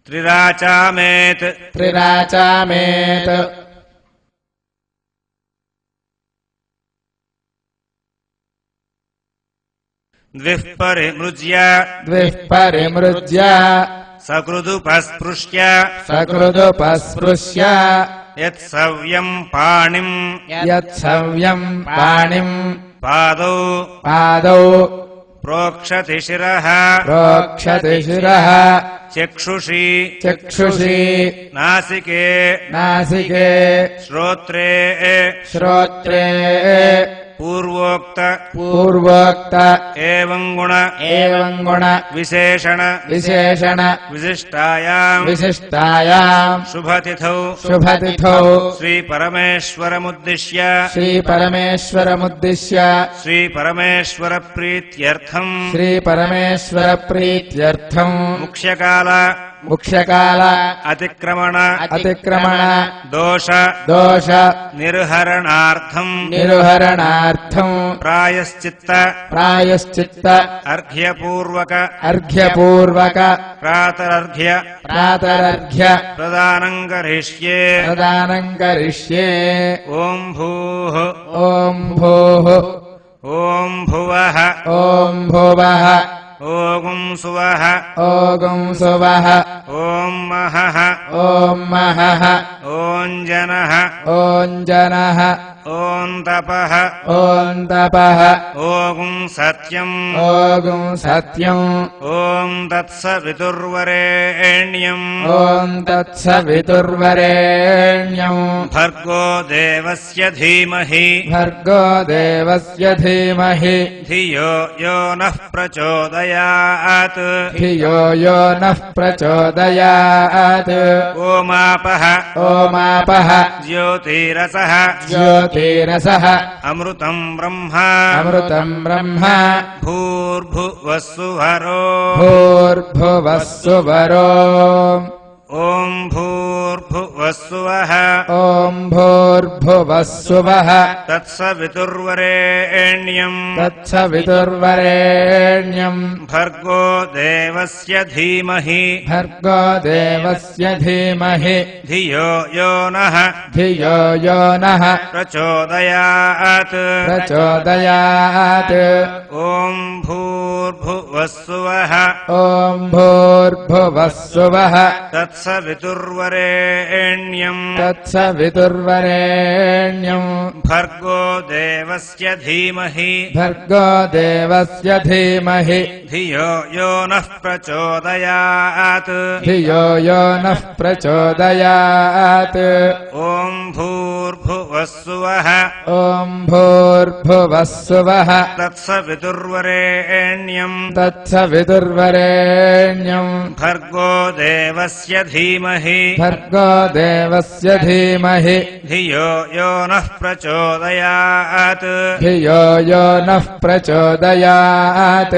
त्रिराचामेत् त्रिराचामेत् द्विः परिमृज्य द्विः परिमृज्य सकृदुपस्पृश्य सकृदुपस्पृश्य यत्सव्यम् पाणिम् यत्सव्यम् पाणिम् पादौ पादौ प्रोक्षति शिरः प्रोक्षति शिरः चक्षुषि चक्षुषि नासिके नासिके श्रोत्रे श्रोत्रे पूर्वोक्त एवं गुण विशेषण विशिष्टायाम् शुभतिथौ श्रीपरमेश्वरमुद्दिश्य श्रीपरमेश्वरप्रीत्यर्थम् मुख्यकाल अतिक्रमण दोष निर्हरणार्थम् प्रायश्चित्त अर्घ्यपूर्वक प्रातरर्घ्य प्रदानम् करिष्ये ॐ भूः ॐ भुवः ॐ सुवः ॐ महः ॐ जनः ॐ तपः ॐ सत्यम् ॐ तत्सवितुर्वरेण्यम् भर्गो देवस्य धीमहि धियो यो नः प्रचोदयात् ओमापः ज्योतिरसः अमृतम् ब्रह्म भूर्भुवस्सुवरो ॐ भूर्भुवस्सुवः तत्सवितुर्वरेण्यम् भर्गो देवस्य धीमहि धियो यो नः प्रचोदयात् ॐ भूर्भुवस्सुवः तत्सवितुर्वरेण्यम् भर्गो देवस्य धीमहि धियो यो नः प्रचोदयात् ॐ भूर्भुवस्सुवः तत्सवितुर्वरेण्यम् भर्गो देवस्य धीमहि धियो यो नः प्रचोदयात्